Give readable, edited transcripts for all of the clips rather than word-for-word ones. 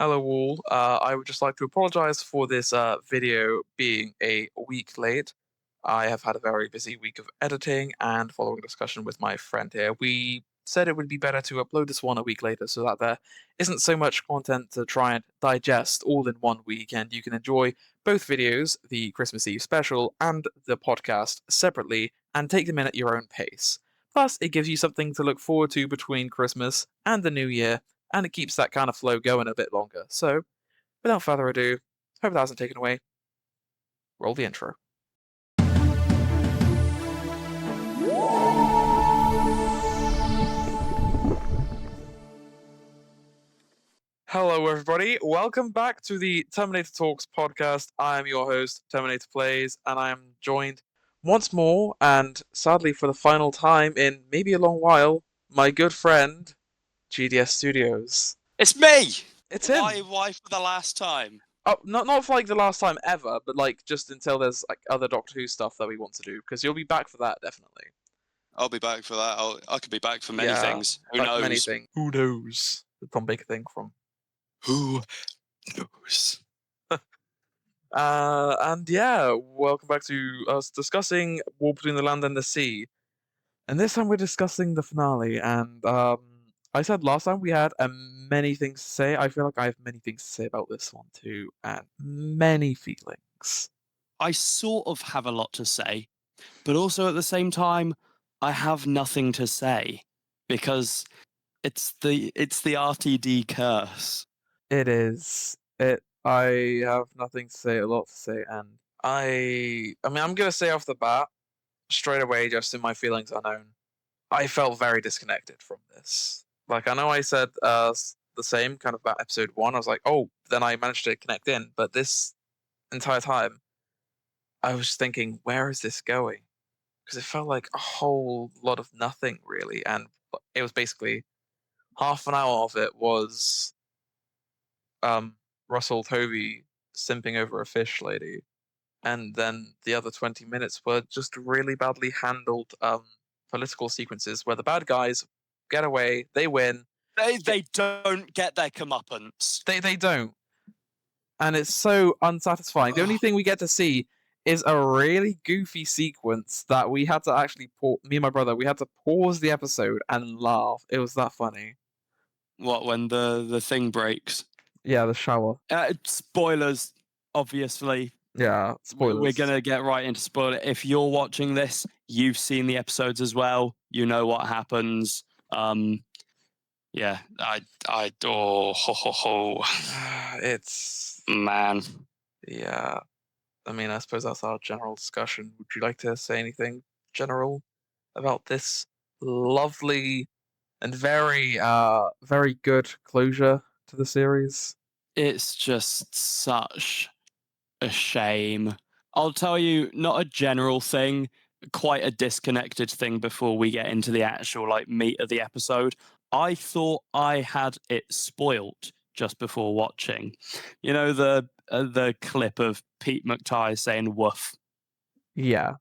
Hello all. I would just like to apologize for this video being a week late. I have had a very busy week of editing, and following a discussion with my friend here, we said it would be better to upload this one a week later so that there isn't so much content to try and digest all in one week, and you can enjoy both videos, the Christmas Eve special and the podcast, separately and take them in at your own pace. Plus, it gives you something to look forward to between Christmas and the New Year, and it keeps that kind of flow going a bit longer. So, without further ado, hope that hasn't taken away. Roll the intro. Hello, everybody. Welcome back to the Terminator Talkz Podcast. I'm your host, Terminator Playz, and I am joined once more, and sadly for the final time in maybe a long while, my good friend, GDS Studios. It's me! It's him! Why for the last time? Oh, not for like the last time ever, but like just until there's like other Doctor Who stuff that we want to do, because you'll be back for that, definitely. I'll be back for that. I could be back for many things. Who knows? Many things. Who knows? The Tom Baker thing from. Who knows? And yeah, welcome back to us discussing War Between the Land and the Sea. And this time we're discussing the finale, and I said last time we had many things to say. I feel like I have many things to say about this one too, and many feelings. I sort of have a lot to say, but also at the same time, I have nothing to say because it's the RTD curse. It is. I have nothing to say, a lot to say, and I mean, I'm gonna say off the bat, straight away, just in my feelings unknown, I felt very disconnected from this. Like, I know I said the same kind of about episode 1. I was like, oh, then I managed to connect in, but this entire time, I was thinking, where is this going? Because it felt like a whole lot of nothing, really, and it was basically half an hour of it was Russell Tovey simping over a fish lady, and then the other 20 minutes were just really badly handled political sequences where the bad guys get away, they win. They don't get their comeuppance. They don't. And it's so unsatisfying. The only thing we get to see is a really goofy sequence that we had to actually me and my brother, we had to pause the episode and laugh. It was that funny. What, when the thing breaks? Yeah, the shower. Spoilers, obviously. Yeah, spoilers. We're going to get right into spoiler. If you're watching this, you've seen the episodes as well. You know what happens. Yeah, It's... Man. Yeah. I mean, I suppose that's our general discussion. Would you like to say anything general about this lovely and very, very good closure to the series? It's just such a shame. I'll tell you, not a general thing, quite a disconnected thing before we get into the actual meat of the episode. I thought I had it spoilt just before watching. You know, the clip of Pete McTighe saying woof? Yeah.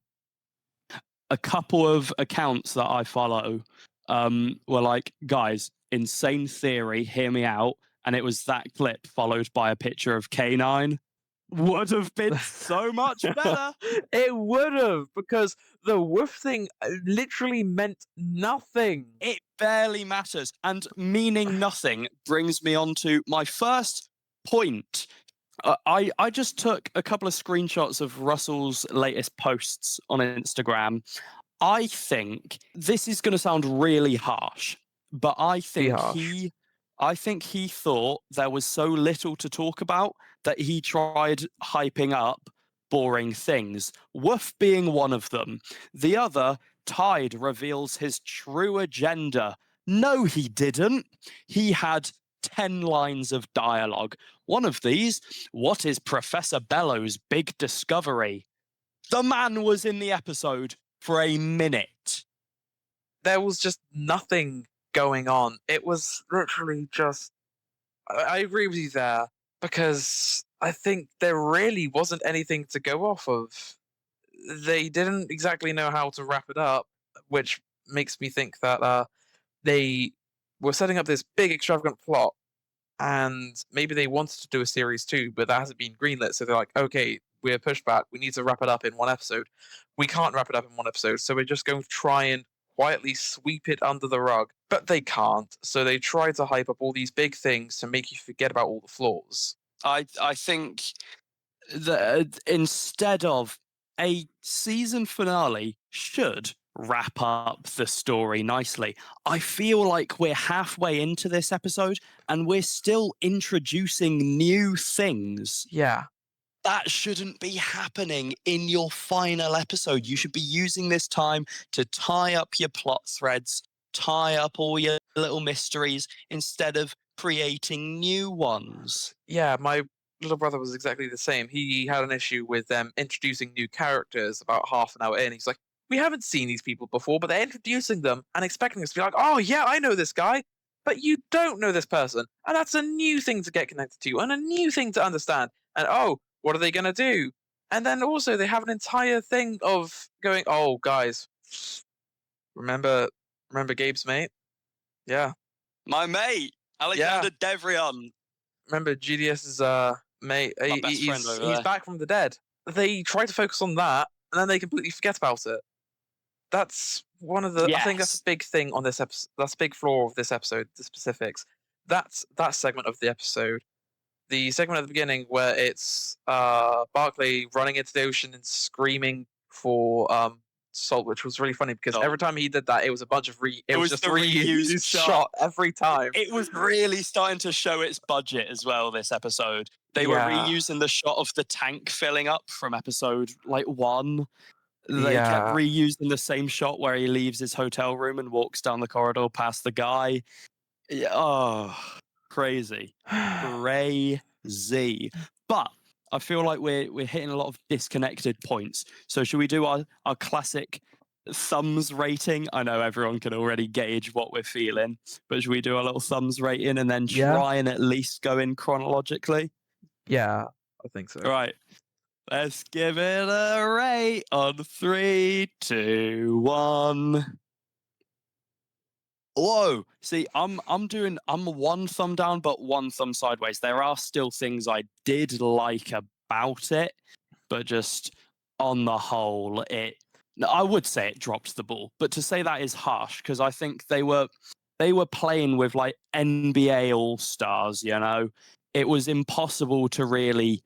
A couple of accounts that I follow were like, guys, insane theory, hear me out. And it was that clip followed by a picture of K9. Would have been so much better. It would have, because the woof thing literally meant nothing. It barely matters. And meaning nothing brings me on to my first point. I just took a couple of screenshots of Russell's latest posts on Instagram. I think this is going to sound really harsh, but I think he thought there was so little to talk about that he tried hyping up boring things, woof being one of them. The other, Tide reveals his true agenda. No, he didn't. He had 10 lines of dialogue. One of these, what is Professor Bellow's big discovery? The man was in the episode for a minute. There was just nothing going on. It was literally just... I agree with you there, because I think there really wasn't anything to go off of. They didn't exactly know how to wrap it up, which makes me think that they were setting up this big extravagant plot, and maybe they wanted to do a series 2, but that hasn't been greenlit. So they're like, okay, we're pushed back. We need to wrap it up in one episode. We can't wrap it up in one episode, so we're just going to try and quietly sweep it under the rug. But they can't. So they try to hype up all these big things to make you forget about all the flaws. I think that instead of a season finale should wrap up the story nicely. I feel like we're halfway into this episode and we're still introducing new things. Yeah. That shouldn't be happening in your final episode. You should be using this time to tie up your plot threads, tie up all your little mysteries instead of creating new ones. Yeah, my little brother was exactly the same. He had an issue with them introducing new characters about half an hour in. He's like, we haven't seen these people before, but they're introducing them and expecting us to be like, oh, yeah, I know this guy. But you don't know this person. And that's a new thing to get connected to and a new thing to understand. And oh, what are they going to do? And then also they have an entire thing of going, oh, guys, remember Gabe's mate? Yeah. My mate, Alexander Devrion. Remember GDS's mate? My best friend over He's there. back from the dead. They try to focus on that, and then they completely forget about it. That's one of the. I think that's a big thing on this episode. That's a big flaw of this episode. The specifics. That's that segment of the episode. The segment at the beginning where it's Barclay running into the ocean and screaming for salt, which was really funny because every time he did that, it was a bunch of it was just a reused shot every time. It was really starting to show its budget as well this episode. They were reusing the shot of the tank filling up from episode 1. They kept reusing the same shot where he leaves his hotel room and walks down the corridor past the guy. Oh, crazy. Crazy. But I feel like we're hitting a lot of disconnected points. So should we do our classic thumbs rating? I know everyone can already gauge what we're feeling, but should we do a little thumbs rating and then try and at least go in chronologically? Yeah, I think so. All right. Let's give it a rate on 3, 2, 1. Whoa. See, I'm one thumb down, but one thumb sideways. There are still things I did like about it, but just on the whole, I would say it dropped the ball. But to say that is harsh because I think they were playing with like NBA All-Stars, you know. It was impossible to really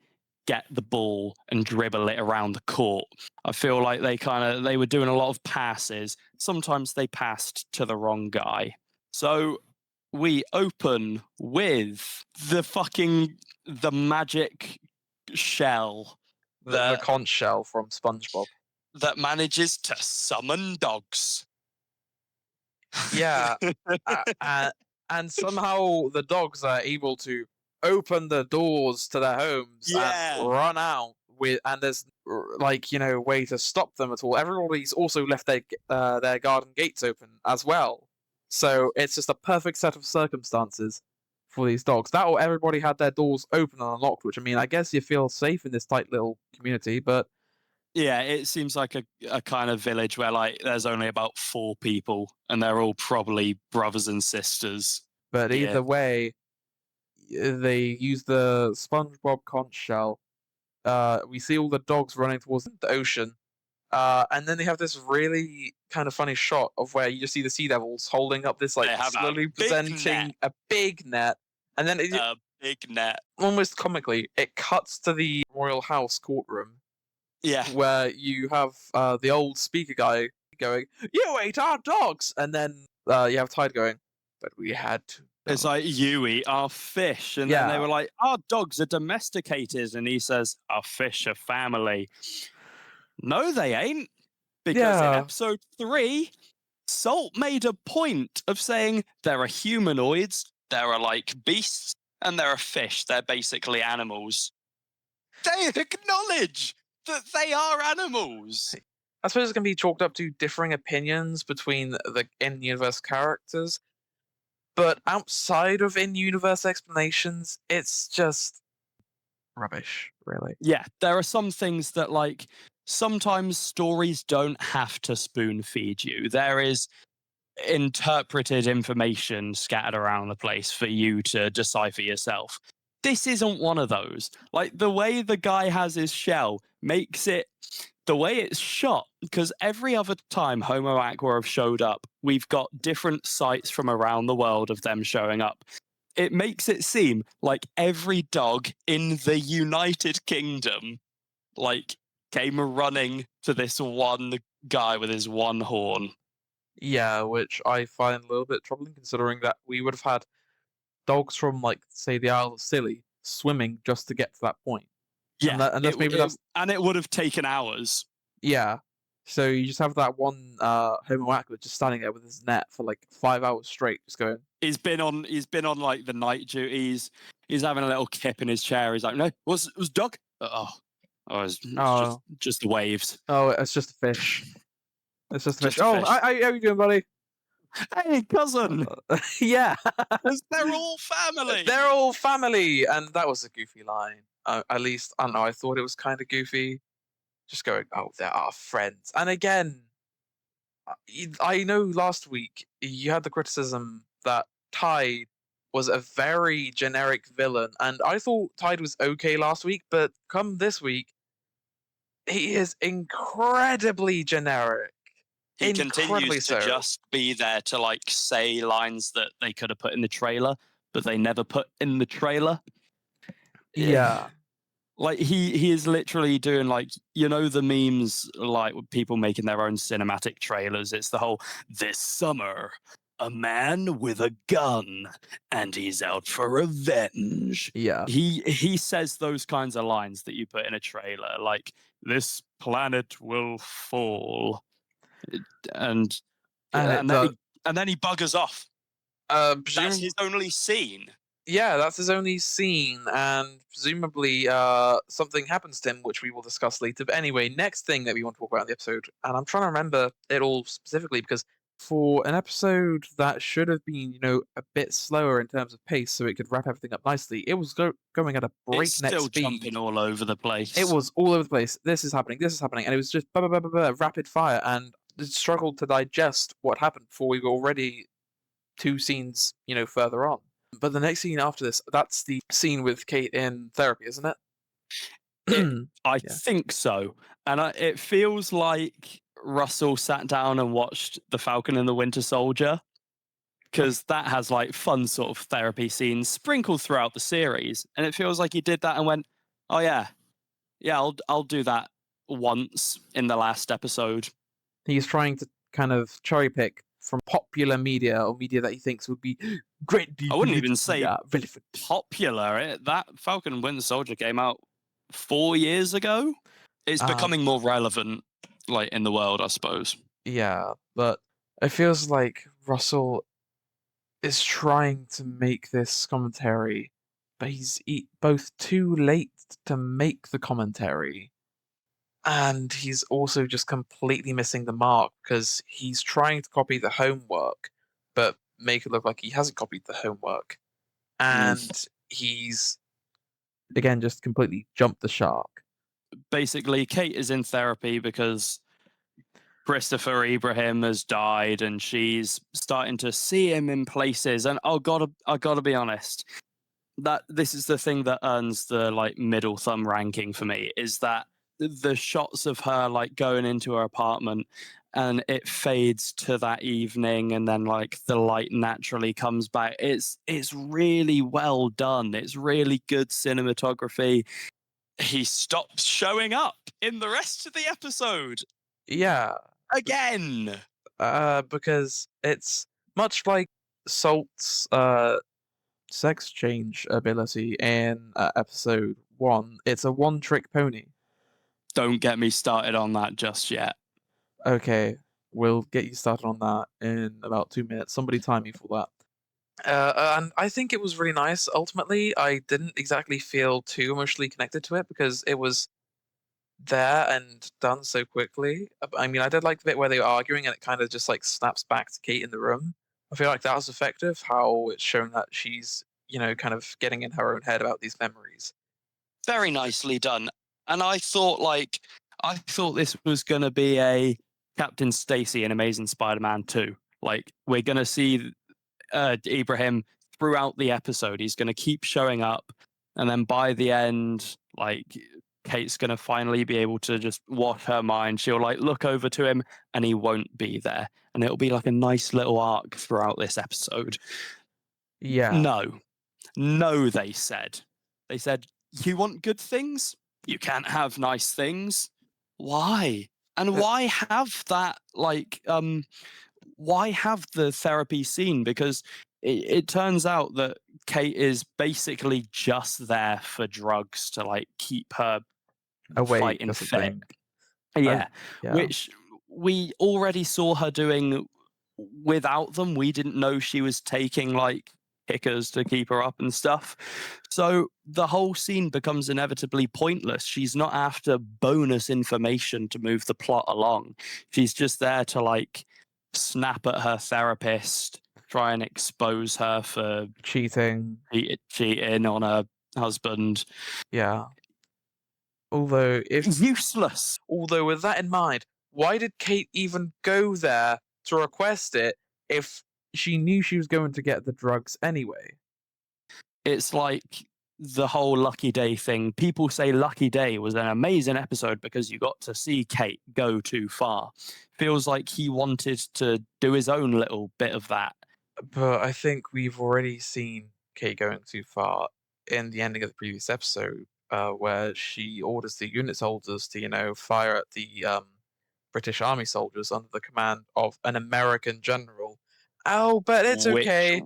get the ball and dribble it around the court. I feel like they were doing a lot of passes. Sometimes they passed to the wrong guy. So we open with the magic shell. The conch shell from SpongeBob. That manages to summon dogs. Yeah. And somehow the dogs are able to open the doors to their homes and run out and there's way to stop them at all. Everybody's also left their garden gates open as well, so it's just a perfect set of circumstances for these dogs. That or everybody had their doors open and unlocked, which I mean, I guess you feel safe in this tight little community, but yeah, it seems like a kind of village where there's only about 4 people and they're all probably brothers and sisters. But either way, they use the SpongeBob conch shell. We see all the dogs running towards the ocean. And then they have this really kind of funny shot of where you just see the sea devils holding up this slowly presenting a big net. And then a big net. Almost comically, it cuts to the royal house courtroom. Yeah. Where you have the old speaker guy going, "You ate our dogs!" And then you have Tide going, "But we had to." It's like, you eat our fish. And then they were like, our dogs are domesticated. And he says, our fish are family. No, they ain't. Because in episode 3, Salt made a point of saying there are humanoids, there are beasts, and there are fish. They're basically animals. They acknowledge that they are animals. I suppose it's going to be chalked up to differing opinions between the in-universe characters. But outside of in-universe explanations, it's just rubbish, really. Yeah, there are some things that, sometimes stories don't have to spoon feed you. There is interpreted information scattered around the place for you to decipher yourself. This isn't one of those. Like, the way the guy has his shell makes it, the way it's shot, because every other time Homo Aqua have showed up, we've got different sites from around the world of them showing up. It makes it seem like every dog in the United Kingdom, like, came running to this one guy with his one horn. Yeah, which I find a little bit troubling, considering that we would have had dogs from, like, say, the Isle of Scilly swimming just to get to that point. Yeah, Unless maybe that's and it would have taken hours. yeah. So you just have that one Homo Aqua just standing there with his net for like 5 hours straight, just going. He's been on like the night duties. He's having a little kip in his chair. He's like, no, was dog? It's just the waves. Oh, it's just a fish. It's just a fish. Just a fish. How you doing, buddy? Hey, cousin. Yeah. They're all family. They're all family, and that was a goofy line. At least I don't know. I thought it was kind of goofy. Just going, oh, they're our friends. And again, I know last week you had the criticism that Tide was a very generic villain, and I thought Tide was okay last week, but come this week, he is incredibly generic. He continues to just be there to like say lines that they could have put in the trailer, but they never put in the trailer. Yeah. Like he is literally doing, like, you know, the memes, like with people making their own cinematic trailers. It's the whole, this summer, a man with a gun and he's out for revenge. Yeah. He says those kinds of lines that you put in a trailer, like, this planet will fall. And then he buggers off. That's his only scene. Yeah, that's his only scene, and presumably something happens to him, which we will discuss later. But anyway, next thing that we want to talk about in the episode, and I'm trying to remember it all specifically, because for an episode that should have been, a bit slower in terms of pace, so it could wrap everything up nicely, it was going at a breakneck speed. It's still jumping all over the place. It was all over the place. This is happening, and it was just rapid fire, and struggled to digest what happened before we were already 2 scenes, further on. But the next scene after this, that's the scene with Kate in therapy, isn't it? I think so. And it feels like Russell sat down and watched The Falcon and the Winter Soldier, because that has like fun sort of therapy scenes sprinkled throughout the series. And it feels like he did that and went, oh yeah, I'll do that once in the last episode. He's trying to kind of cherry pick from popular media, or media that he thinks would be great. I wouldn't even say popular. That Falcon and Winter Soldier came out 4 years ago. It's becoming more relevant, like, in the world, I suppose. Yeah, but it feels like Russell is trying to make this commentary, but he's both too late to make the commentary, and he's also just completely missing the mark, because he's trying to copy the homework, but make it look like he hasn't copied the homework. And he's, again, just completely jumped the shark. Basically, Kate is in therapy because Christopher Ibrahim has died, and she's starting to see him in places. And I gotta be honest, that this is the thing that earns the like middle thumb ranking for me, is that the shots of her like going into her apartment and it fades to that evening, and then like the light naturally comes back. It's really well done. It's really good cinematography. He stops showing up in the rest of the episode. Yeah. Again. Because it's much like Salt's sex change ability in episode 1. It's a one-trick pony. Don't get me started on that just yet. Okay, we'll get you started on that in about 2 minutes. Somebody time me for that. And I think it was really nice. Ultimately, I didn't exactly feel too emotionally connected to it, because it was there and done so quickly. I mean, I did like the bit where they were arguing and it kind of just like snaps back to Kate in the room. I feel like that was effective, how it's shown that she's, kind of getting in her own head about these memories. Very nicely done. And I thought this was going to be a Captain Stacy in Amazing Spider-Man 2. Like, we're going to see Ibrahim throughout the episode. He's going to keep showing up. And then by the end, like, Kate's going to finally be able to just wash her mind. She'll like look over to him and he won't be there. And it'll be like a nice little arc throughout this episode. Yeah. No, they said. They said, you want good things? You can't have nice things. Why? And why have that, like, why have the therapy scene? Because it turns out that Kate is basically just there for drugs to, like, keep her Awake fighting or fit. something. Yeah, Yeah. which we already saw her doing without them. We didn't know she was taking, like, kickers to keep her up and stuff. So the whole scene becomes inevitably pointless. She's not after bonus information to move the plot along. She's just there to, like, snap at her therapist, try and expose her for Cheating. cheating on her husband. Yeah. Although Useless. Although with that in mind, why did Kate even go there to request it if she knew she was going to get the drugs anyway? It's like the whole Lucky Day thing. People say Lucky Day was an amazing episode because you got to see Kate go too far. Feels like he wanted to do his own little bit of that. But I think we've already seen Kate going too far in the ending of the previous episode, where she orders the unit soldiers to, fire at the British Army soldiers under the command of an American general. Oh, but it's okay.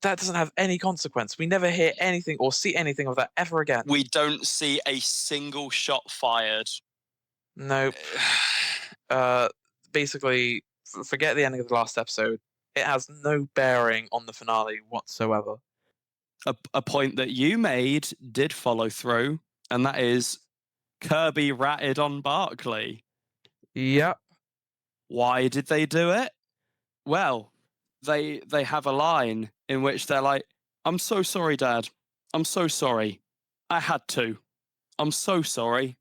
That doesn't have any consequence. We never hear anything or see anything of that ever again. We don't see a single shot fired. Nope. Basically, forget the ending of the last episode. It has no bearing on the finale whatsoever. A point that you made did follow through, and that is Kirby ratted on Barclay. Yep. Why did they do it? Well, they have a line in which they're like, I'm so sorry, Dad. I'm so sorry. I had to. I'm so sorry.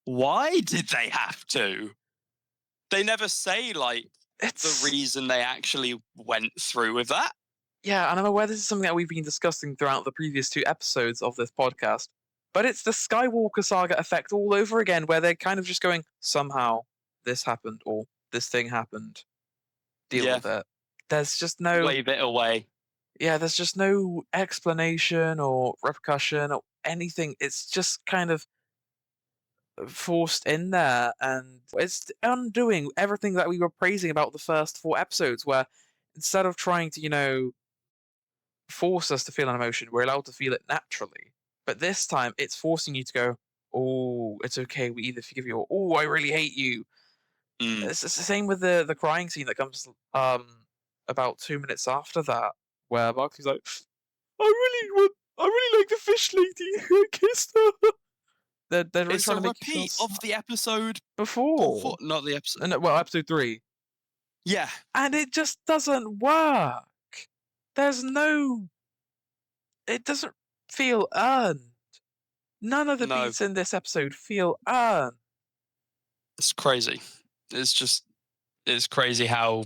Why did they have to? They never say, like, the reason they actually went through with that. Yeah, and I'm aware this is something that we've been discussing throughout the previous 2 episodes of this podcast, but it's the Skywalker saga effect all over again, where they're kind of just going, somehow this happened, or this thing happened. Deal with it. There's just no... Wave it away. Yeah, there's just no explanation or repercussion or anything. It's just kind of forced in there, and it's undoing everything that we were praising about the first 4 episodes, where instead of trying to, force us to feel an emotion, we're allowed to feel it naturally. But this time, it's forcing you to go, oh, it's okay, we either forgive you, or, oh, I really hate you. It's the same with the crying scene that comes about 2 minutes after that, where Barkley's like, I really like the fish lady. I kissed her. They're really it's trying a to make repeat of the episode before. Not the episode. Well, episode 3. Yeah. And it just doesn't work. It doesn't feel earned. None of the beats in this episode feel earned. It's crazy. It's crazy how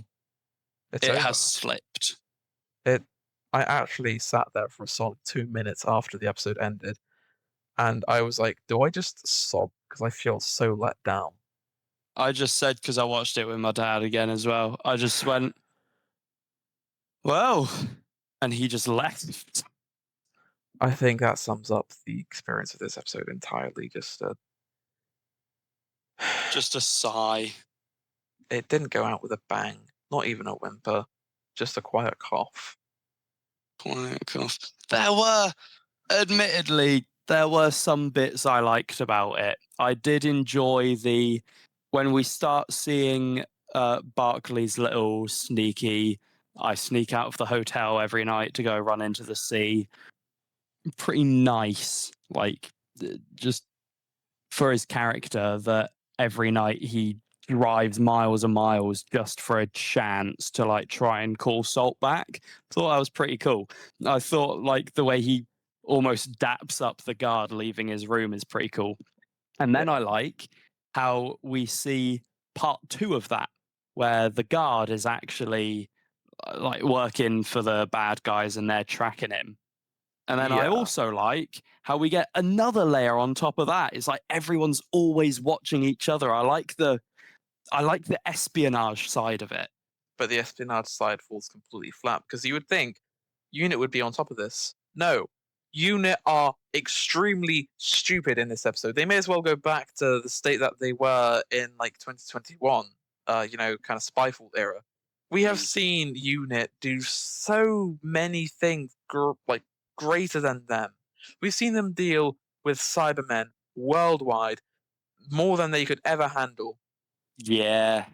it has slipped. I actually sat there for a solid 2 minutes after the episode ended, and I was like, do I just sob because I feel so let down? I just said, because I watched it with my dad again as well, I just went, well, and he just left. I think that sums up the experience of this episode entirely. Just a sigh. It didn't go out with a bang, not even a whimper, just a quiet cough. Admittedly, there were some bits I liked about it. I did enjoy when we start seeing Barclay's little sneaky, I sneak out of the hotel every night to go run into the sea. Pretty nice, like, just for his character, that every night he drives miles and miles just for a chance to, like, try and call Salt back. Thought that was pretty cool. I thought, like, the way he almost daps up the guard leaving his room is pretty cool. And then I like how we see part 2 of that, where the guard is actually like working for the bad guys and they're tracking him. And then I Yeah, also like how we get another layer on top of that. It's like everyone's always watching each other. I like the espionage side of it. but the espionage side falls completely flat because you would think Unit would be on top of this. No, Unit are extremely stupid in this episode. They may as well go back to the state that they were in like 2021, kind of Spyfall era. We have seen Unit do so many things like greater than them. We've seen them deal with Cybermen worldwide more than they could ever handle. Yeah.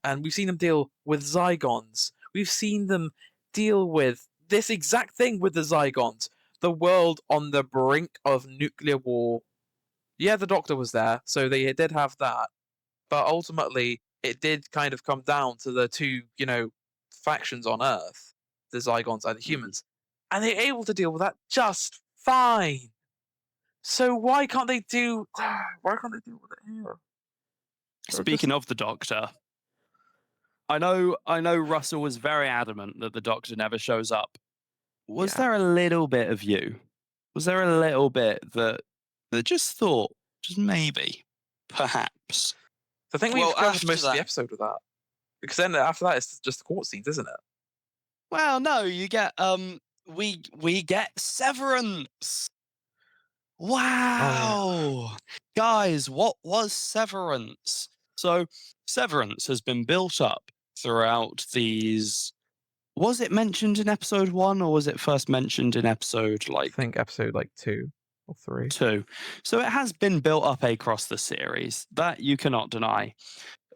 And we've seen them deal with Zygons. We've seen them deal with this exact thing with the Zygons. The world on the brink of nuclear war. Yeah, the Doctor was there, so they did have that. But ultimately, it did kind of come down to the two, factions on Earth, the Zygons and the humans. And they're able to deal with that just fine. So why can't they deal with it here? Speaking of the Doctor, I know Russell was very adamant that the Doctor never shows up. Was there a little bit of you? Was there a little bit that just thought, just maybe, perhaps? I think we've covered most of the episode with that. Because then after that, it's just the court scenes, isn't it? Well, no, you get we get Severance. Wow. Guys, what was Severance? So Severance has been built up throughout these. Was it mentioned in episode 1 or was it first mentioned in episode I think episode 2 or 3. 2. So it has been built up across the series. That you cannot deny.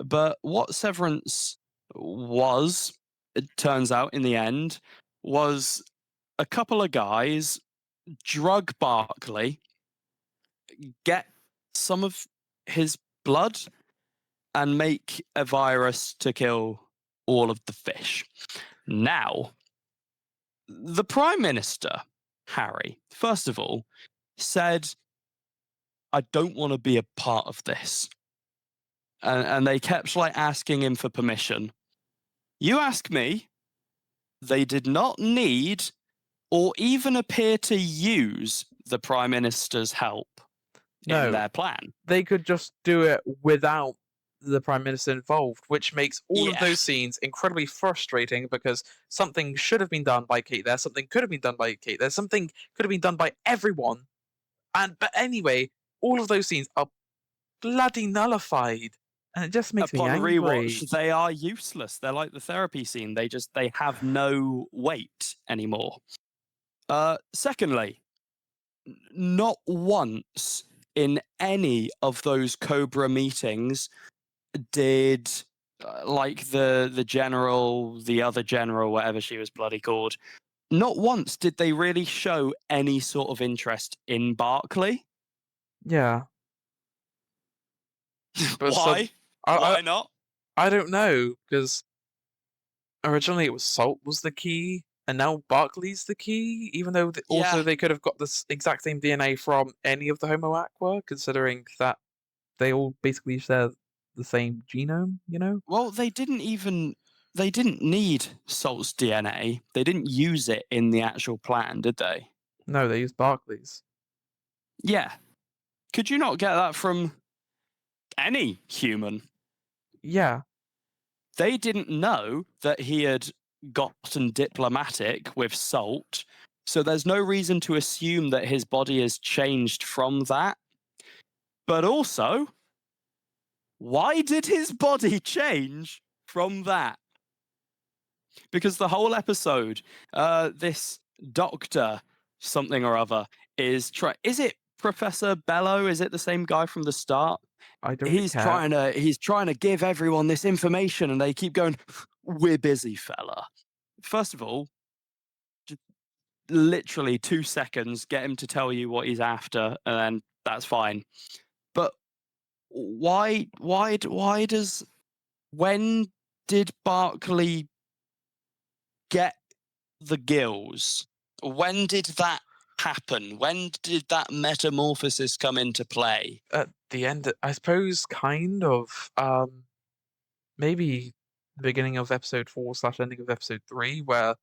But what Severance was, it turns out in the end, was a couple of guys drug Barclay, get some of his blood, and make a virus to kill all of the fish. Now, the Prime Minister, Harry, first of all, said, I don't want to be a part of this. And they kept asking him for permission. You ask me, they did not need or even appear to use the Prime Minister's help in their plan. They could just do it without the Prime Minister involved, which makes all of those scenes incredibly frustrating because something should have been done by Kate there, something could have been done by Kate there, something could have been done by everyone. But anyway, all of those scenes are bloody nullified. And it just makes me angry. Upon rewatch, they are useless. They're like the therapy scene. They have no weight anymore. Secondly, not once in any of those Cobra meetings did the general, the other general, whatever she was bloody called, not once did they really show any sort of interest in Barclay. Yeah. But why? Why not? I don't know, because originally it was Salt was the key, and now Barclay's the key, even though also they could have got this exact same DNA from any of the Homo Aqua, considering that they all basically share the same genome, Well, they didn't need Salt's DNA. They didn't use it in the actual plan, did they? No, they used Barclay's. Yeah. Could you not get that from any human? Yeah. They didn't know that he had gotten diplomatic with Salt, so there's no reason to assume that his body has changed from that. But also, why did his body change from that? Because the whole episode, this doctor something or other is it Professor Bello? Is it the same guy from the start? I don't He's trying to give everyone this information, and they keep going, we're busy, fella. First of all, just literally 2 seconds, get him to tell you what he's after, and then that's fine. But when did Barclay get the gills? When did that happen? When did that metamorphosis come into play? At the end, I suppose, kind of. maybe the beginning of episode 4 slash ending of episode 3, where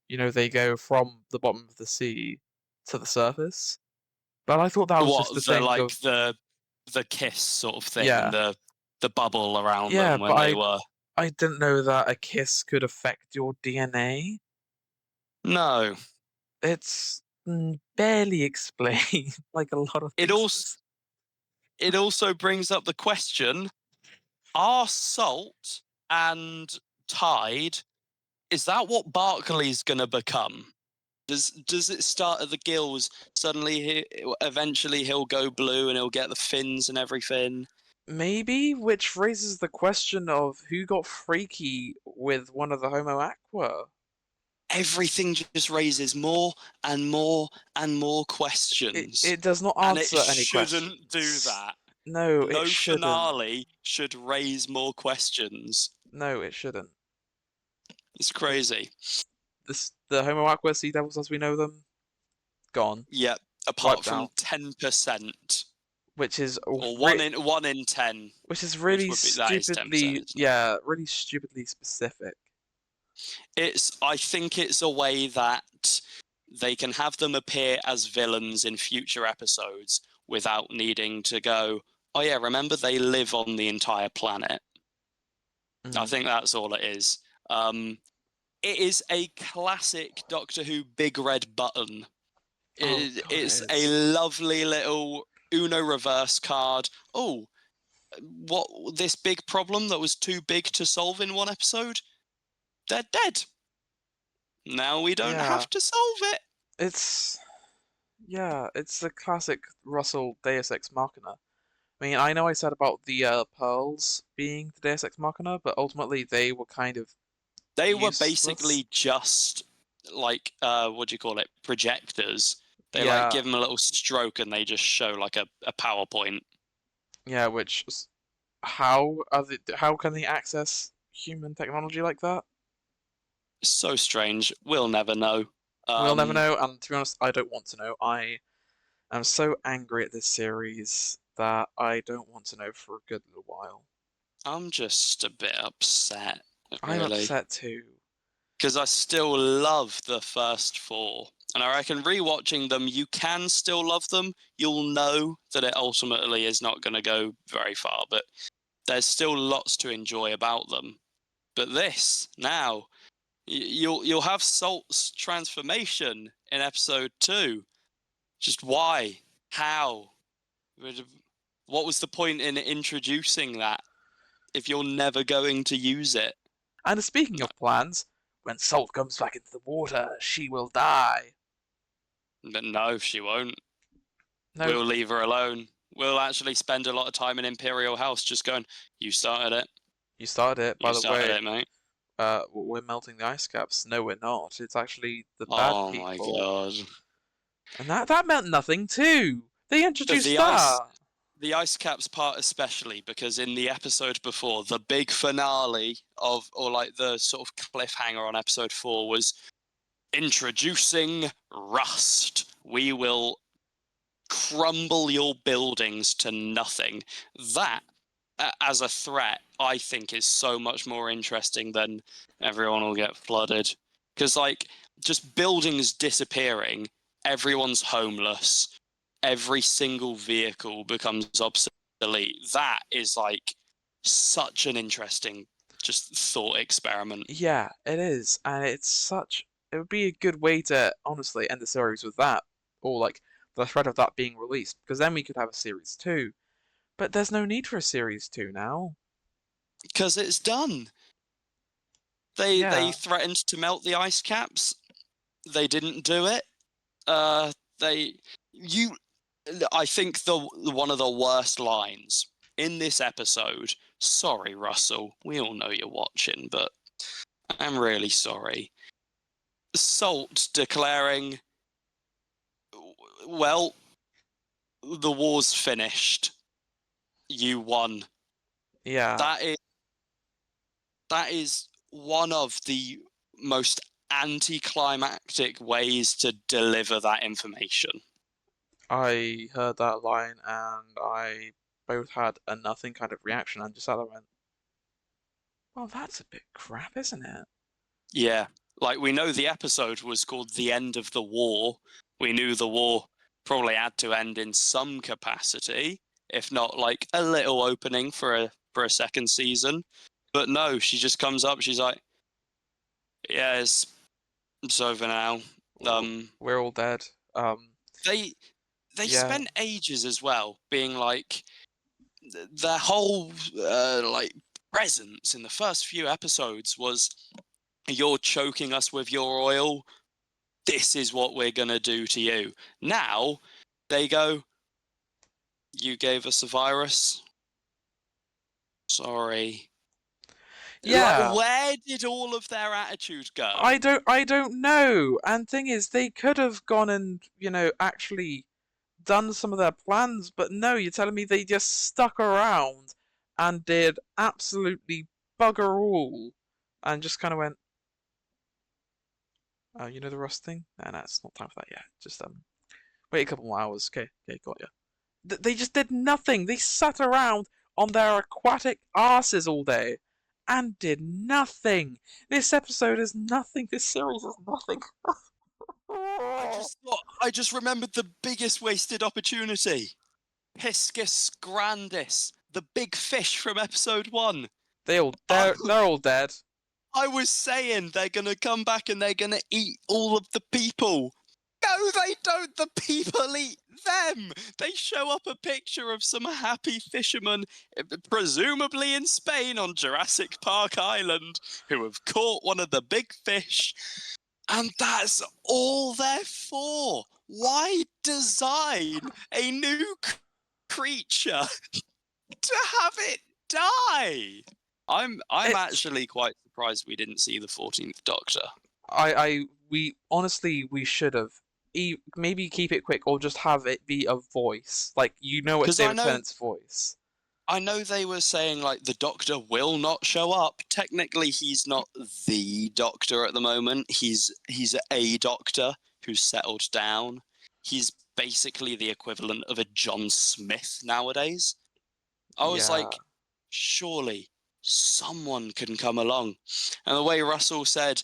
they go from the bottom of the sea to the surface. But I thought that was just What the the thing like of the kiss sort of thing, yeah, the bubble around yeah. them But when they were. I didn't know that a kiss could affect your DNA. No. It's barely explained, like a lot of It things. also it also brings up the question: are Salt and Tide, is that what Barclay's gonna become? Does it start at the gills? Suddenly, eventually he'll go blue and he'll get the fins and everything. Maybe, which raises the question of who got freaky with one of the Homo Aqua. Everything just raises more and more and more questions, It does not and it answer any shouldn't do questions. that. No, it No shouldn't. finale should raise more questions. No, it shouldn't. It's crazy. The Homo Aqua Sea Devils as we know them, gone, Yep. Apart wiped from out, 10%, which is or one in 10, really that is 10%. stupidly, yeah, really stupidly specific. I think it's a way that they can have them appear as villains in future episodes without needing to go, oh yeah, remember they live on the entire planet. I think that's all it is. It is a classic Doctor Who big red button. Oh God, It's it a is. lovely little Uno reverse card. Oh, what, this big problem that was too big to solve in one episode? They're dead. Now we don't Yeah, have to solve it. it's it's a classic Russell Deus Ex Machina. I mean, I know I said about the pearls being the Deus Ex Machina, but ultimately they were kind of They were useless. basically just like what do you call it? Projectors. They like Yeah, give them a little stroke and they just show like a PowerPoint. yeah. How can they access human technology like that? So strange. We'll never know. We'll never Um, know. And to be honest, I don't want to know. I'm so angry at this series that I don't want to know for a good little while. I'm just a bit upset, I'm really, upset too. because I still love the first four. And I reckon rewatching them, you can still love them. You'll know that it ultimately is not going to go very far, but there's still lots to enjoy about them. But this now, you'll have Salt's transformation in episode 2. Just why? How? What was the point in introducing that if you're never going to use it? And speaking of plans, when Salt comes back into the water, she will die. But no, she won't. No, We'll leave her alone. We'll actually spend a lot of time in Imperial House just going, you started it. you started it. By You the started way, it, mate. we're melting the ice caps. No, we're not. It's actually the bad Oh my people. god. And that meant nothing too. They introduced The that. ice caps part especially, because in the episode before, the big finale or like the sort of cliffhanger on episode 4 was introducing Rust. We will crumble your buildings to nothing. That, as a threat, I think is so much more interesting than everyone will get flooded. Because, like, just buildings disappearing, everyone's homeless, every single vehicle becomes obsolete. That is, like, such an interesting just thought experiment. Yeah, it is, and it would be a good way to honestly end the series with that, or like the threat of that being released, because then we could have a series 2. But there's no need for a series 2 now. Because it's done. They Yeah, threatened to melt the ice caps. They didn't do it. They you. I think the one of the worst lines in this episode. Sorry, Russell. We all know you're watching, but I'm really sorry. Salt declaring, "Well, the war's finished. You won." yeah, That is one of the most anticlimactic ways to deliver that information. I heard that line and I both had a nothing kind of reaction and just sat there and went, Well, that's a bit crap, isn't it? Yeah, like we know the episode was called "The End of the War." We knew the war probably had to end in some capacity, if not like a little opening for a second season. But no, she just comes up. She's like, "Yeah, it's over now." Um, We're all dead. they they Yeah, spent ages as well being like their whole like presence in the first few episodes was, "You're choking us with your oil. This is what we're going to do to you." Now they go, "You gave us a virus. Sorry." Like, yeah. where did all of their attitude I go? don't, I don't know. And thing is, they could have gone and actually done some of their plans, but no, you're telling me they just stuck around and did absolutely bugger all, and just kind of went, oh, the rust thing? No, it's not time for that yet. Just wait a couple more hours. Okay, okay, got you. They just did nothing. They sat around on their aquatic asses all day and did nothing. This episode is nothing. This series is nothing. I just remembered the biggest wasted opportunity. Piscis grandis, the big fish from episode 1. I, They're all dead. I was saying they're going to come back and they're going to eat all of the people. No, they don't. The people eat them. They show up a picture of some happy fishermen, presumably in Spain on Jurassic Park Island, who have caught one of the big fish. And that's all they're for. Why design a new creature to have it die? I'm It's actually quite surprised we didn't see the 14th Doctor. we honestly we should have maybe keep it quick or just have it be a voice, like it's Because David Tennant's voice. I know they were saying like the Doctor will not show up. Technically, he's not the Doctor at the moment. He's a Doctor who's settled down. He's basically the equivalent of a John Smith nowadays. I was Yeah, like, surely someone can come along. And the way Russell said,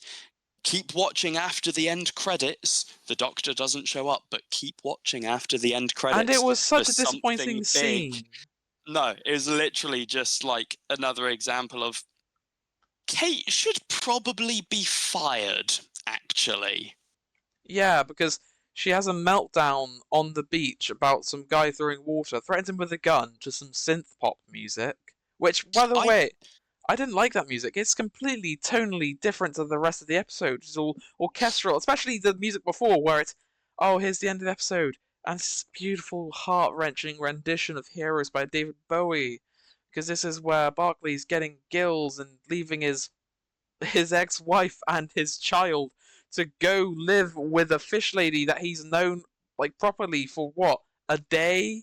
keep watching after the end credits. The Doctor doesn't show up, but keep watching after the end and it credits was for such a something disappointing big. scene. No, it was literally just like another example of Kate should probably be fired, actually. Yeah, because she has a meltdown on the beach about some guy throwing water, threatens him with a gun to some synth pop music, which, by the I way, I didn't like that music. It's completely tonally different to the rest of the episode. It's all orchestral, especially the music before, where it's, oh, here's the end of the episode, and it's this beautiful, heart-wrenching rendition of Heroes by David Bowie, because this is where Barclay's getting gills and leaving his ex-wife and his child to go live with a fish lady that he's known like properly for what, a day?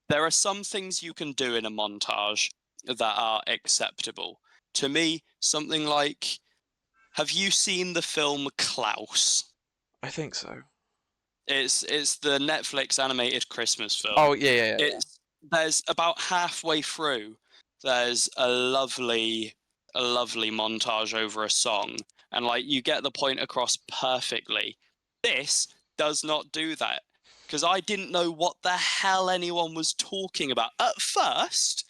There are some things you can do in a montage that are acceptable. To me, something like, have you seen the film Klaus? I think so. It's the Netflix animated Christmas Oh film. yeah, yeah, yeah, yeah. It's there's about halfway through, there's a lovely montage over a song, and like you get the point across perfectly. This does not do that because I didn't know what the hell anyone was talking about at first.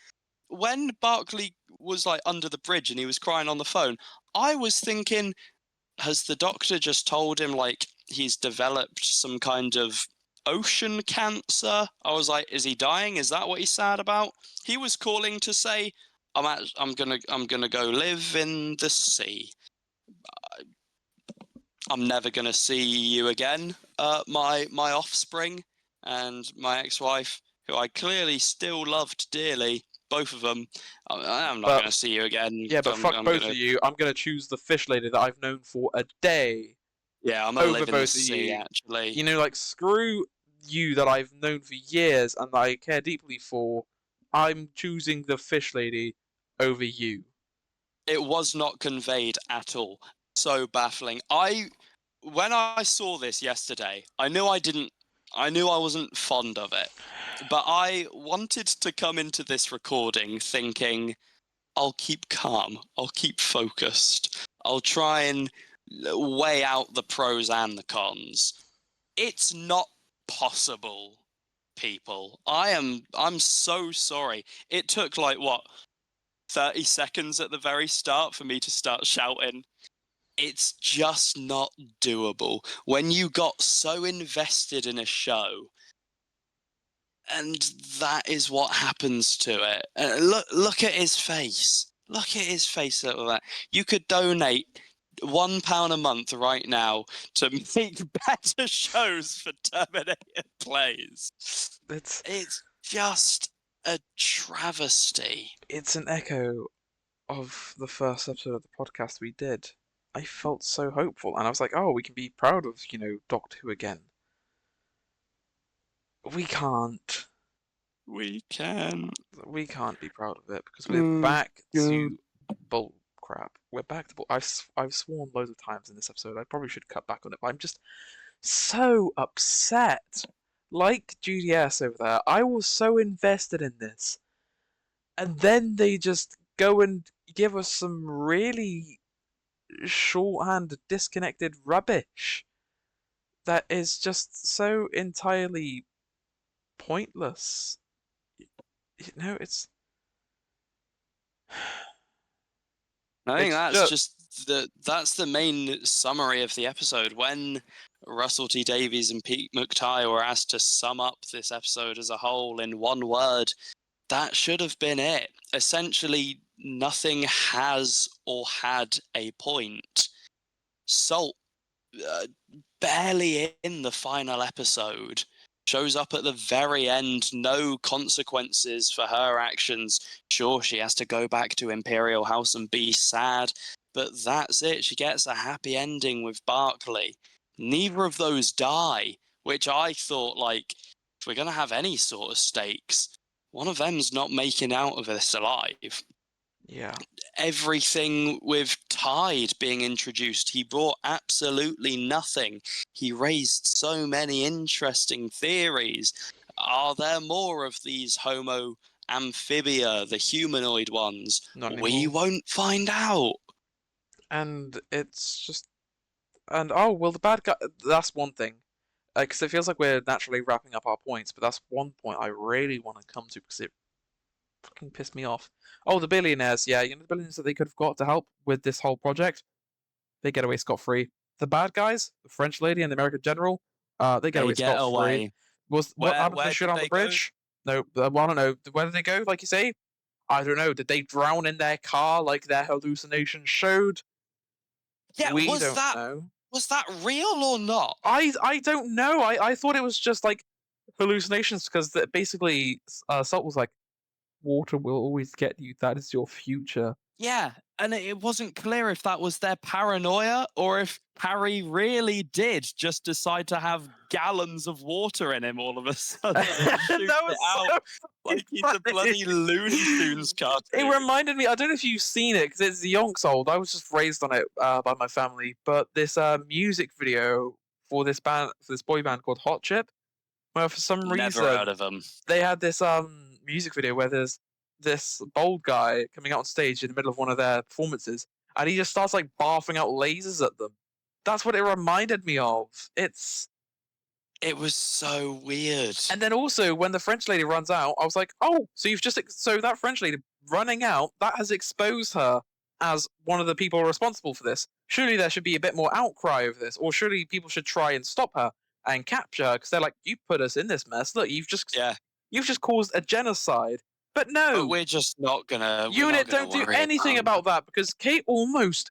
When Barkley was like under the bridge and he was crying on the phone, I was thinking, has the doctor just told him like he's developed some kind of ocean cancer? I was like, is he dying? Is that what he's sad about? He was calling to say, I'm gonna go live in the sea. I'm never gonna see you again. My offspring and my ex-wife, who I clearly still loved dearly, both of them. I'm not But gonna see you again. yeah, but fuck I'm both of gonna you. I'm gonna choose the fish lady that I've known for a day Yeah, I'm gonna over live in the both of sea. you. Actually, Like screw you that I've known for years and that I care deeply for. I'm choosing the fish lady over you. it was not conveyed at all. So baffling. When I saw this yesterday, I knew I wasn't fond of it. But I wanted to come into this recording thinking I'll keep calm. I'll keep focused. I'll try and weigh out the pros and the cons. It's not possible, people. I'm so sorry. It took like what, 30 seconds at the very start for me to start shouting. It's just not doable. When you got so invested in a show, and that is what happens to it. Look at his face. Look at his face. Look at that. You could donate £1 a month right now to make better shows for Terminator Playz. It's just a travesty. It's an echo of the first episode of the podcast we did. I felt so hopeful, and I was like, oh, we can be proud of, Doctor Who again. We can't. We can. We can't be proud of it because we're back to bull crap. We're back to bull. I've sworn loads of times in this episode. I probably should cut back on it, but I'm just so upset. Like GDS over there, I was so invested in this, and then they just go and give us some really shorthand, disconnected rubbish that is just so entirely pointless. It's. I think It's that's the main summary of the episode. When Russell T Davies and Pete McTighe were asked to sum up this episode as a whole in one word, that should have been it. Essentially, nothing has or had a point. Salt, barely in the final episode, shows up at the very end, no consequences for her actions. Sure, she has to go back to Imperial House and be sad, but that's it. She gets a happy ending with Barclay. Neither of those die, which I thought, like, if we're going to have any sort of stakes, one of them's not making out of this alive. Yeah. Everything with Tide being introduced, he brought absolutely nothing. He raised so many interesting theories. Are there more of these Homo amphibia, the humanoid ones? Not We anymore. won't find out. And it's just. And oh, well, the bad guy. That's one thing. Because it feels like we're naturally wrapping up our points, but that's one point I really want to come to because it fucking pissed me off. Oh, the billionaires. Yeah, the billionaires that they could have got to help with this whole project, they get away scot-free. The bad guys, the French lady and the American general, they get away scot-free. What happened to the shit on the bridge? No, I don't know. Where did they go, like you say? I don't know. Did they drown in their car like their hallucinations showed? Yeah, we don't know. Was that real or not? I don't know. I thought it was just like hallucinations because basically Salt was like, water will always get you. That is your future. Yeah, and it wasn't clear if that was their paranoia or if Harry really did just decide to have gallons of water in him all of a sudden. And shoot it out like he's a bloody Looney Tunes cartoon. It reminded me, I don't know if you've seen it because it's yonks old. I was just raised on it by my family, but this music video for this boy band called Hot Chip, where for some reason Never heard of them. They had this music video where there's this bald guy coming out on stage in the middle of one of their performances, and he just starts like barfing out lasers at them. That's what it reminded me of. It was so weird. And then also when the French lady runs out, I was like, oh, so that French lady running out, that has exposed her as one of the people responsible for this. Surely there should be a bit more outcry over this, or surely people should try and stop her and capture her because they're like, you put us in this mess. Look, you've just caused a genocide. But no, but we're just not gonna. Unit don't do anything about that because Kate almost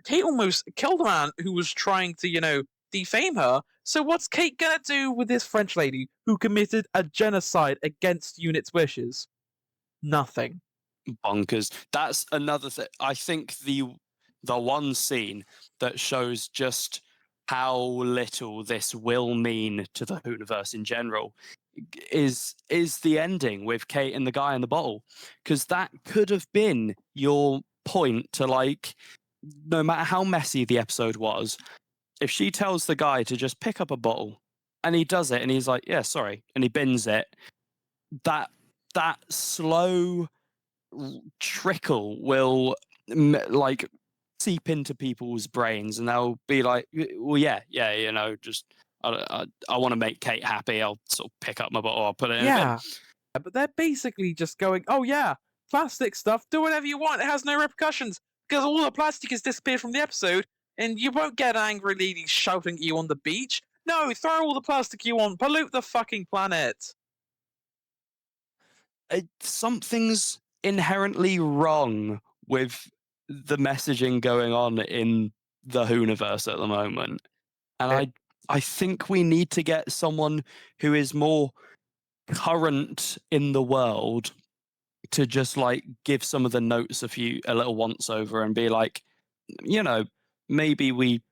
killed a man who was trying to, defame her. So what's Kate gonna do with this French lady who committed a genocide against Unit's wishes? Nothing. Bonkers. That's another thing. I think the one scene that shows just how little this will mean to the Hooniverse in general is the ending with Kate and the guy in the bottle, because that could have been your point to, like, no matter how messy the episode was, if she tells the guy to just pick up a bottle and he does it and he's like, yeah, sorry, and he bins it, that slow trickle will like seep into people's brains, and they'll be like, well, yeah, just I want to make Kate happy. I'll sort of pick up my bottle, I'll put it in a bin. Yeah. But they're basically just going, oh yeah, plastic stuff, do whatever you want, it has no repercussions, because all the plastic has disappeared from the episode, and you won't get an angry lady shouting at you on the beach. No, throw all the plastic you want, pollute the fucking planet. Something's inherently wrong with the messaging going on in the Hooniverse at the moment. And I think we need to get someone who is more current in the world to just like give some of the notes a little once over and be like, maybe we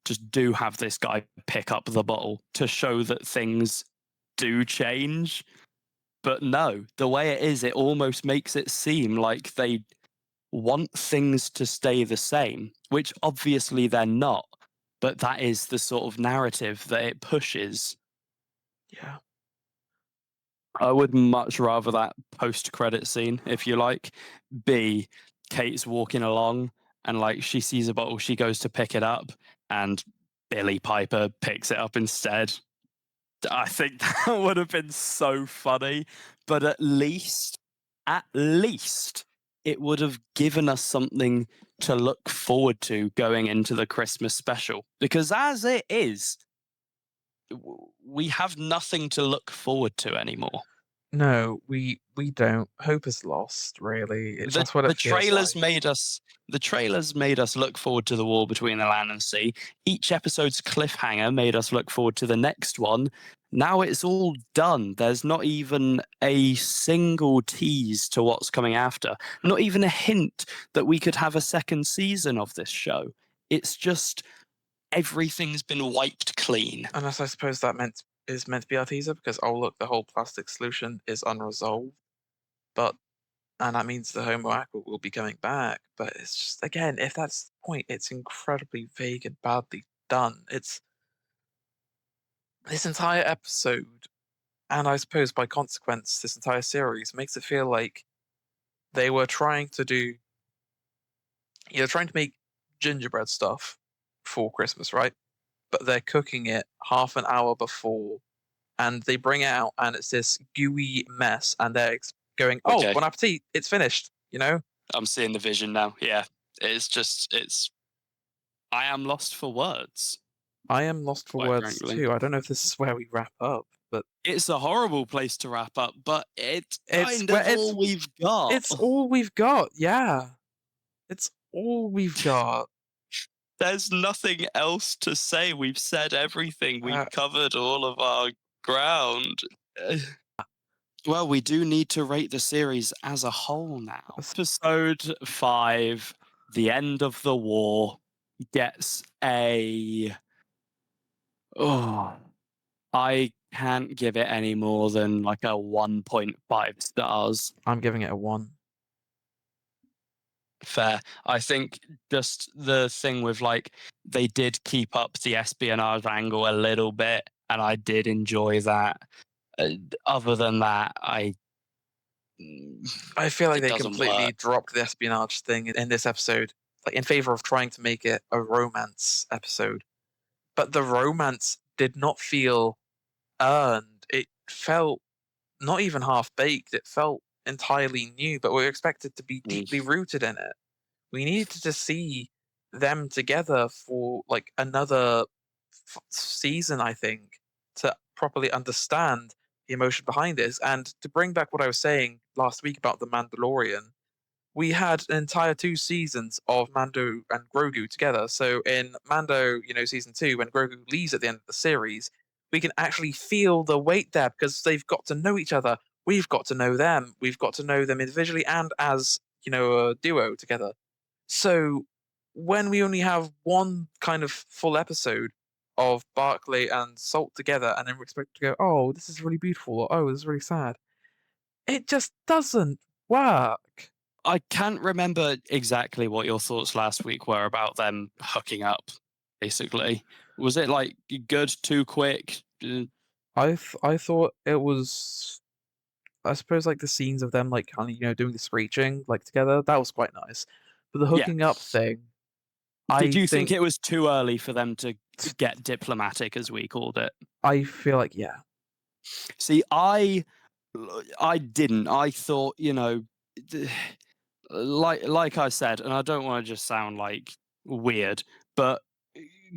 just do have this guy pick up the bottle to show that things do change. But no, the way it is, it almost makes it seem like they want things to stay the same, which obviously they're not. But that is the sort of narrative that it pushes. Yeah. I would much rather that post-credit scene, if you like, be Kate's walking along and like she sees a bottle, she goes to pick it up, and Billy Piper picks it up instead. I think that would have been so funny, but at least it would have given us something to look forward to going into the Christmas special. Because as it is, we have nothing to look forward to anymore. No, we don't. Hope is lost, really. That's what it feels The trailers made us look forward to the war between the land and sea. Each episode's cliffhanger made us look forward to the next one. Now it's all done. There's not even a single tease to what's coming after. Not even a hint that we could have a second season of this show. It's just everything's been wiped clean. Unless I suppose that is meant to be our teaser, because oh look, the whole plastic solution is unresolved. And that means the Homo Aqua will be coming back. But it's just, again, if that's the point, it's incredibly vague and badly done. It's this entire episode, and I suppose by consequence, this entire series makes it feel like they were trying to make gingerbread stuff for Christmas, right? But they're cooking it half an hour before, and they bring it out, and it's this gooey mess, and they're going, oh, Okay. bon appetit, it's finished, I'm seeing the vision now. Yeah, I am lost for words. I am lost for words too. I don't know if this is where we wrap up, but it's a horrible place to wrap up, but it's all we've got. It's all we've got, yeah. It's all we've got. There's nothing else to say. We've said everything. We've covered all of our ground. Well, we do need to rate the series as a whole now. Episode 5, The End of the War, gets a... I can't give it any more than like a 1.5 stars. I'm giving it a 1. Fair. I think just the thing with like they did keep up the espionage angle a little bit, and I did enjoy that. Other than that, I feel like they completely dropped the espionage thing in this episode, like in favor of trying to make it a romance episode. But the romance did not feel earned. It felt not even half-baked. It felt entirely new, but we were expected to be deeply rooted in it. We needed to see them together for like another season, I think, to properly understand the emotion behind this. And to bring back what I was saying last week about The Mandalorian, we had an entire 2 seasons of Mando and Grogu together. So in Mando, season 2, when Grogu leaves at the end of the series, we can actually feel the weight there because they've got to know each other. We've got to know them. We've got to know them individually and as, a duo together. So when we only have one kind of full episode of Barclay and Salt together, and then we're expected to go, oh, this is really beautiful, or oh, this is really sad, it just doesn't work. I can't remember exactly what your thoughts last week were about them hooking up, basically. Was it like good, too quick? I thought it was I suppose like the scenes of them like kind of doing the screeching like together, that was quite nice. But the Yeah. hooking up thing, Did I you think think it was too early for them to get diplomatic, as we called it? I feel like yeah, See, I didn't. I thought, like I said, and I don't want to just sound like weird, but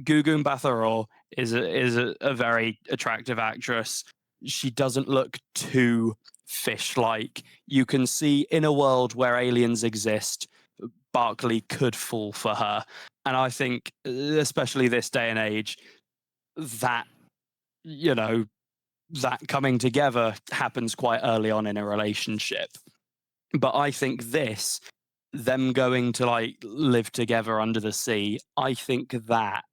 Gugu Mbatha-Raw is a very attractive actress. She doesn't look too fish-like. You can see in a world where aliens exist, Barkley could fall for her, and I think, especially this day and age, that you know that coming together happens quite early on in a relationship. But I think them going to like live together under the sea, I think that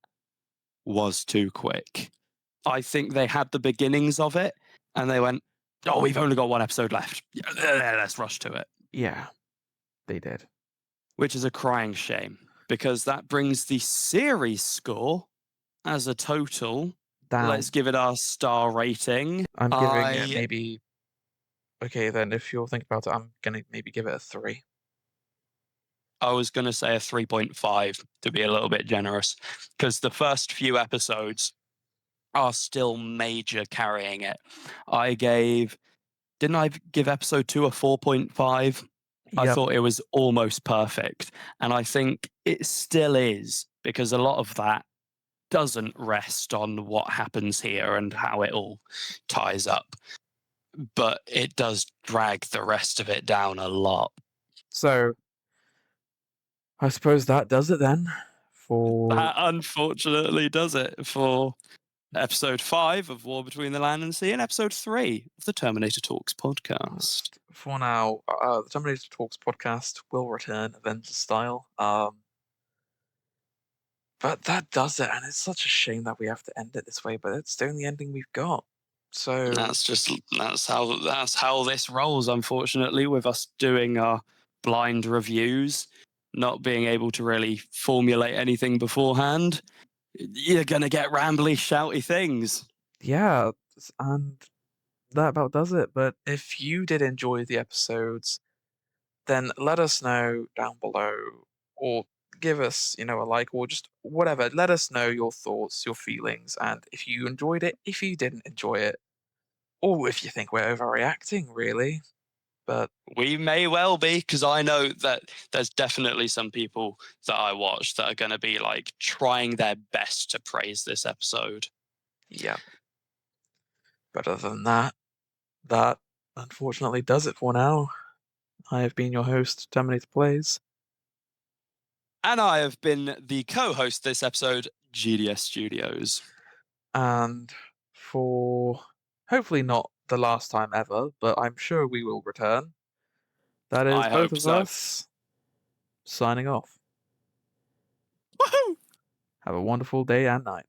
was too quick. I think they had the beginnings of it and they went, oh, we've only got one episode left. Let's rush to it. yeah, they did. Which is a crying shame because that brings the series score as a total. Let's Down. give it our star rating. I'm giving it maybe. Okay, then if you'll think about it, I'm gonna maybe give it a 3. I was going to say a 3.5 to be a little bit generous because the first few episodes are still major carrying it. Didn't I give episode 2 a 4.5? I Yep. thought it was almost perfect. And I think it still is because a lot of that doesn't rest on what happens here and how it all ties up. But it does drag the rest of it down a lot. So I suppose that does it then for That unfortunately does it for episode 5 of War Between the Land and Sea and episode 3 of the Terminator Talkz podcast. for now. The Terminator Talkz podcast will return Avengers style. But that does it, and it's such a shame that we have to end it this way. But it's the only ending we've got. So That's how this rolls, unfortunately, with us doing our blind reviews, not being able to really formulate anything beforehand. You're gonna get rambly, shouty things. yeah, and that about does it. But if you did enjoy the episodes, then let us know down below, or give us, a like, or just whatever. Let us know your thoughts, your feelings, and if you enjoyed it, if you didn't enjoy it, or if you think we're overreacting, really. But We may well be, because I know that there's definitely some people that I watch that are going to be like trying their best to praise this episode. yeah. But other than that, that unfortunately does it for now. I have been your host, Terminator Playz. And I have been the co-host this episode, GDS Studios. And for hopefully not the last time ever, but I'm sure we will return. That is I both hope of so. us signing off. Woohoo! Have a wonderful day and night.